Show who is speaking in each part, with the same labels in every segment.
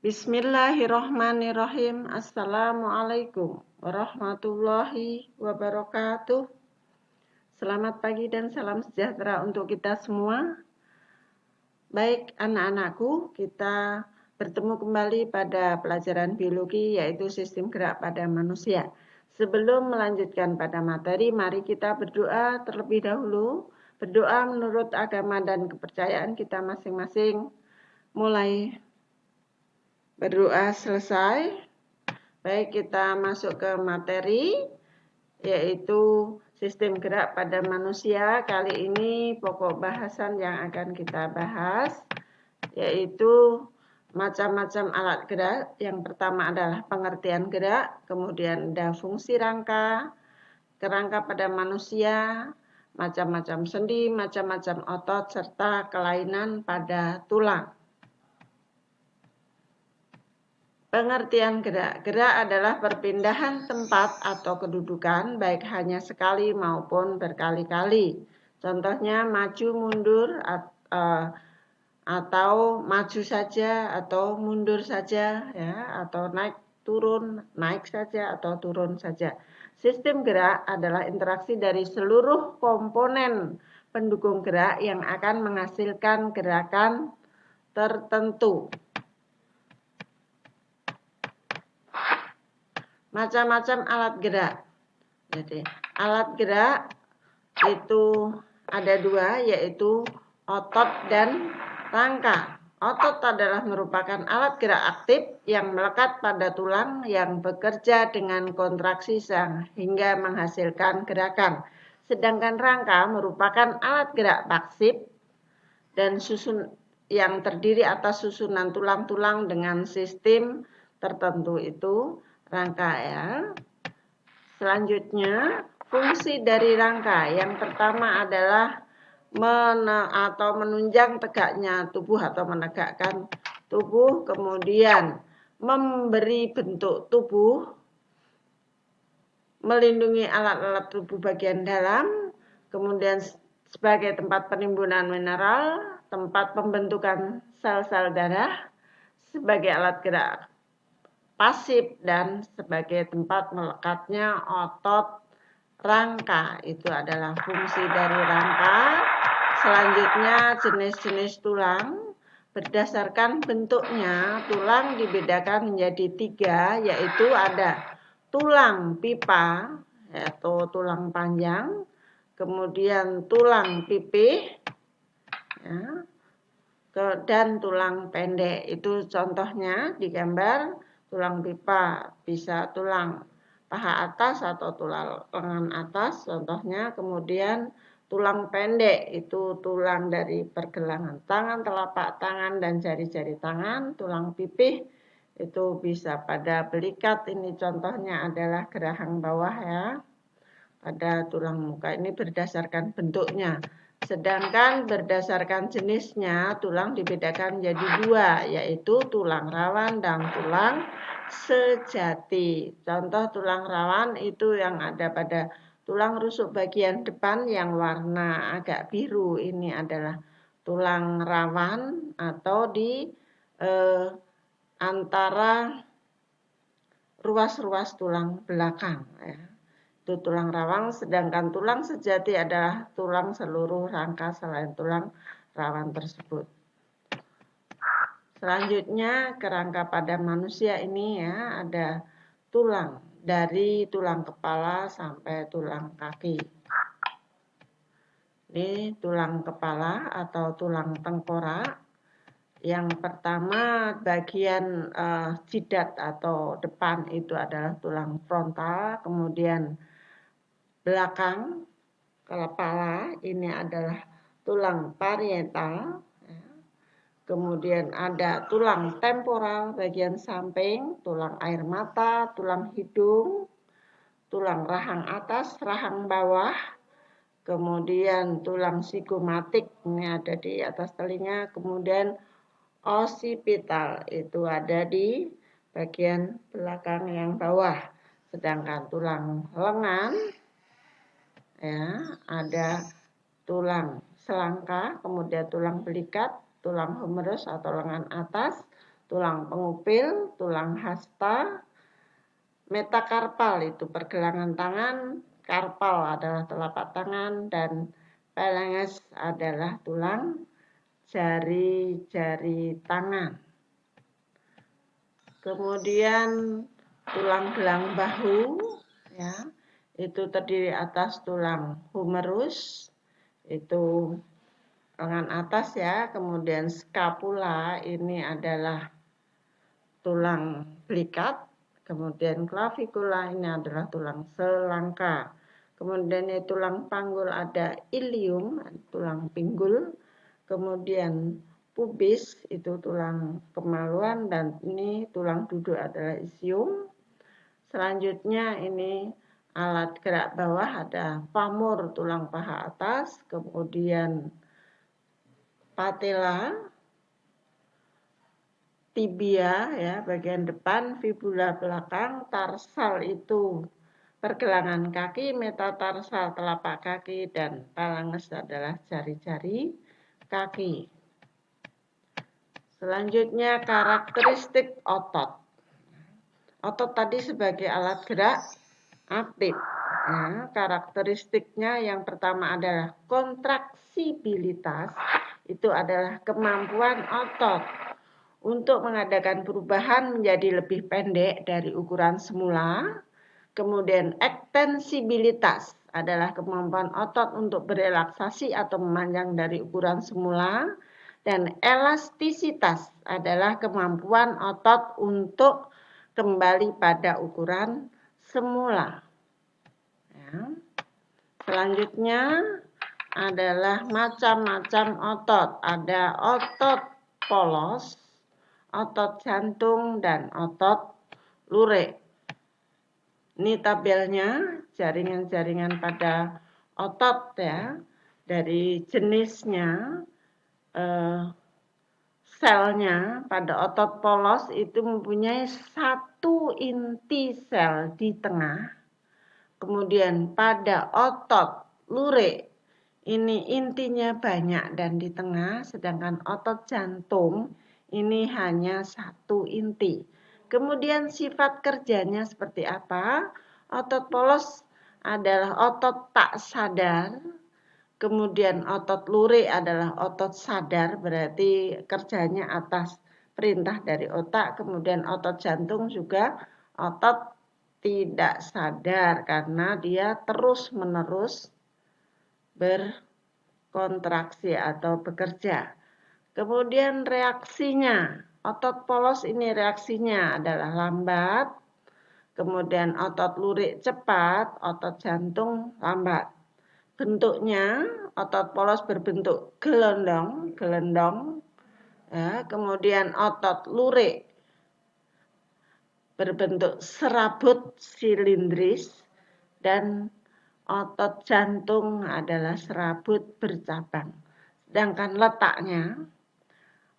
Speaker 1: Bismillahirrohmanirrohim. Assalamualaikum warahmatullahi wabarakatuh. Selamat pagi dan salam sejahtera untuk kita semua. Baik anak-anakku, kita bertemu kembali pada pelajaran biologi yaitu sistem gerak pada manusia. Sebelum melanjutkan pada materi, mari kita berdoa terlebih dahulu. Berdoa menurut agama dan kepercayaan kita masing-masing. Mulai berdoa selesai, baik kita masuk ke materi yaitu sistem gerak pada manusia. Kali ini pokok bahasan yang akan kita bahas yaitu macam-macam alat gerak. Yang pertama adalah pengertian gerak, kemudian ada fungsi rangka, kerangka pada manusia, macam-macam sendi, macam-macam otot, serta kelainan pada tulang. Pengertian gerak. Gerak adalah perpindahan tempat atau kedudukan baik hanya sekali maupun berkali-kali. Contohnya maju mundur atau maju saja atau mundur saja ya, atau naik turun, naik saja atau turun saja. Sistem gerak adalah interaksi dari seluruh komponen pendukung gerak yang akan menghasilkan gerakan tertentu. Macam-macam alat gerak. Jadi, alat gerak itu ada dua, yaitu otot dan rangka. Otot adalah merupakan alat gerak aktif yang melekat pada tulang yang bekerja dengan kontraksi hingga menghasilkan gerakan. Sedangkan rangka merupakan alat gerak pasif dan yang terdiri atas susunan tulang-tulang dengan sistem tertentu itu rangka ya. Selanjutnya, fungsi dari rangka. Yang pertama adalah menunjang tegaknya tubuh atau menegakkan tubuh, kemudian memberi bentuk tubuh, melindungi alat-alat tubuh bagian dalam, kemudian sebagai tempat penimbunan mineral, tempat pembentukan sel-sel darah, sebagai alat gerak pasif, dan sebagai tempat melekatnya otot rangka. Itu adalah fungsi dari rangka. Selanjutnya jenis-jenis tulang. Berdasarkan bentuknya, tulang dibedakan menjadi 3, yaitu ada tulang pipa atau tulang panjang, kemudian tulang pipih ya, dan tulang pendek. Itu contohnya di gambar. Tulang pipa bisa tulang paha atas atau tulang lengan atas contohnya. Kemudian tulang pendek itu tulang dari pergelangan tangan, telapak tangan, dan jari-jari tangan. Tulang pipih itu bisa pada belikat. Ini contohnya adalah gerahang bawah ya. Pada tulang muka ini berdasarkan bentuknya. Sedangkan berdasarkan jenisnya, tulang dibedakan menjadi 2, yaitu tulang rawan dan tulang sejati. Contoh tulang rawan itu yang ada pada tulang rusuk bagian depan yang warna agak biru. Ini adalah tulang rawan atau di antara ruas-ruas tulang belakang ya. Itu tulang rawan, sedangkan tulang sejati adalah tulang seluruh rangka selain tulang rawan tersebut. Selanjutnya kerangka pada manusia ini ya, ada tulang dari tulang kepala sampai tulang kaki. Ini tulang kepala atau tulang tengkorak. Yang pertama bagian jidat atau depan itu adalah tulang frontal, kemudian belakang kepala ini adalah tulang parietal, kemudian ada tulang temporal bagian samping, tulang air mata, tulang hidung, tulang rahang atas, rahang bawah, kemudian tulang sigomatik ini ada di atas telinga, kemudian osipital itu ada di bagian belakang yang bawah. Sedangkan tulang lengan ya, ada tulang selangka, kemudian tulang belikat, tulang humerus atau lengan atas, tulang pengupil, tulang hasta, metakarpal itu pergelangan tangan, karpal adalah telapak tangan, dan phalanges adalah tulang jari-jari tangan. Kemudian tulang gelang bahu, ya, itu terdiri atas tulang humerus, itu lengan atas ya. Kemudian scapula ini adalah tulang belikat. Kemudian clavicula ini adalah tulang selangka. Kemudian tulang panggul ada ilium, tulang pinggul. Kemudian pubis itu tulang kemaluan, dan ini tulang duduk adalah isium. Selanjutnya ini alat gerak bawah ada femur, tulang paha atas, kemudian patella, tibia ya bagian depan, fibula belakang, tarsal itu pergelangan kaki, metatarsal telapak kaki, dan phalanges adalah jari-jari kaki. Selanjutnya karakteristik otot. Otot tadi sebagai alat gerak aktif. Nah, karakteristiknya yang pertama adalah kontraksibilitas. Itu adalah kemampuan otot untuk mengadakan perubahan menjadi lebih pendek dari ukuran semula. Kemudian ekstensibilitas adalah kemampuan otot untuk berelaksasi atau memanjang dari ukuran semula. Dan elastisitas adalah kemampuan otot untuk kembali pada ukuran semula. Ya. Selanjutnya adalah macam-macam otot. Ada otot polos, otot jantung, dan otot lurik. Ini tabelnya jaringan-jaringan pada otot ya. Dari jenisnya, selnya pada otot polos itu mempunyai satu inti sel di tengah. Kemudian pada otot lurik ini intinya banyak dan di tengah, sedangkan otot jantung ini hanya satu inti. Kemudian sifat kerjanya seperti apa? Otot polos adalah otot tak sadar. Kemudian otot lurik adalah otot sadar, berarti kerjanya atas perintah dari otak. Kemudian otot jantung juga otot tidak sadar karena dia terus-menerus berkontraksi atau bekerja. Kemudian reaksinya, otot polos ini reaksinya adalah lambat. Kemudian otot lurik cepat, otot jantung lambat. Bentuknya otot polos berbentuk gelondong, ya. Kemudian otot lurik berbentuk serabut silindris, dan otot jantung adalah serabut bercabang. Sedangkan letaknya,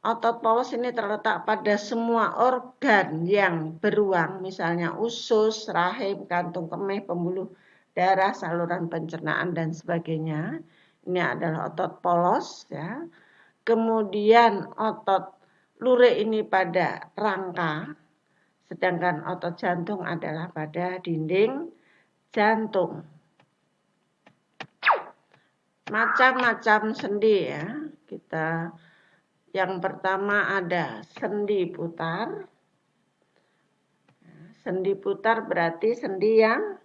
Speaker 1: otot polos ini terletak pada semua organ yang beruang, misalnya usus, rahim, kantung kemih, pembuluh darah, saluran pencernaan, dan sebagainya. Ini adalah otot polos ya. Kemudian otot lurik ini pada rangka, sedangkan otot jantung adalah pada dinding jantung. Macam-macam sendi ya. Yang pertama ada sendi putar. Sendi putar berarti sendi yang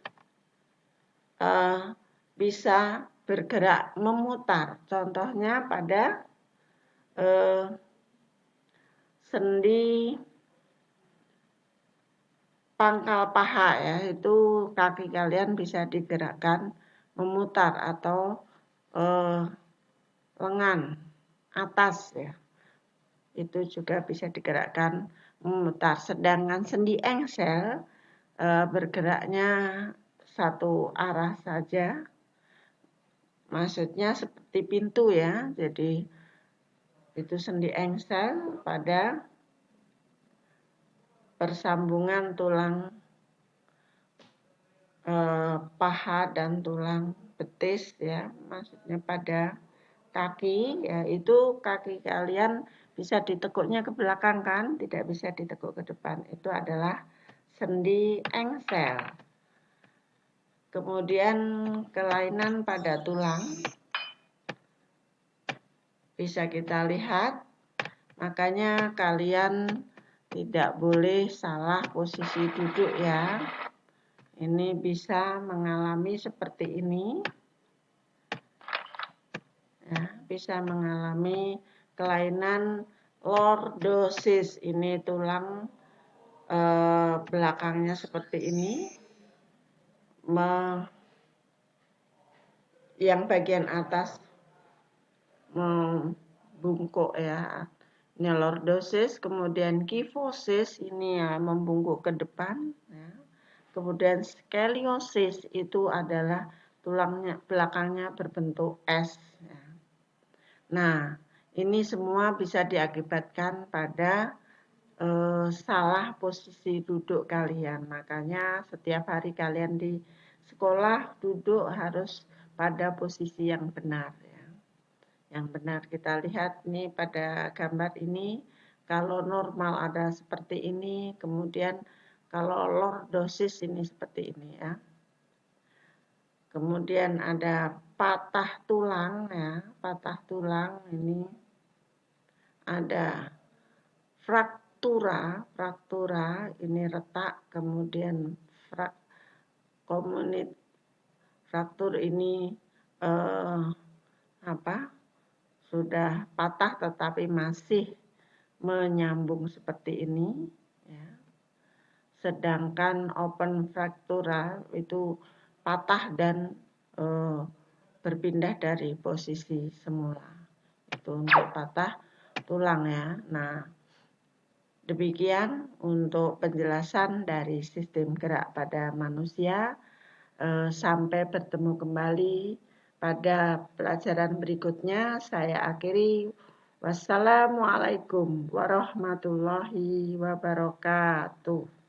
Speaker 1: bisa bergerak memutar. Contohnya pada sendi pangkal paha ya, itu kaki kalian bisa digerakkan memutar, atau lengan atas ya, itu juga bisa digerakkan memutar. Sedangkan sendi engsel bergeraknya satu arah saja, maksudnya seperti pintu ya. Jadi itu sendi engsel pada persambungan tulang paha dan tulang betis ya, maksudnya pada kaki ya, itu kaki kalian bisa ditekuknya ke belakang kan, tidak bisa ditekuk ke depan. Itu adalah sendi engsel. Kemudian kelainan pada tulang bisa kita lihat, makanya kalian tidak boleh salah posisi duduk ya. Ini bisa mengalami seperti ini. Ya, bisa mengalami kelainan lordosis. Ini tulang belakangnya seperti ini. Yang bagian atas membungkuk ya. Ini lordosis, kemudian kifosis ini ya membungkuk ke depan. Ya. Kemudian scoliosis itu adalah tulangnya belakangnya berbentuk S. Ya. Nah, ini semua bisa diakibatkan pada salah posisi duduk kalian. Makanya setiap hari kalian di sekolah duduk harus pada posisi yang benar. Ya. Yang benar kita lihat nih pada gambar ini, kalau normal ada seperti ini, kemudian kalau lordosis ini seperti ini ya. Kemudian ada patah tulang ya, patah tulang ini ada fraktura ini retak, kemudian fraktur ini sudah patah tetapi masih menyambung seperti ini ya. Sedangkan open fraktura itu patah dan berpindah dari posisi semula. Itu untuk patah tulang ya. Nah, demikian untuk penjelasan dari sistem gerak pada manusia. Sampai bertemu kembali pada pelajaran berikutnya. Saya akhiri. Wassalamualaikum warahmatullahi wabarakatuh.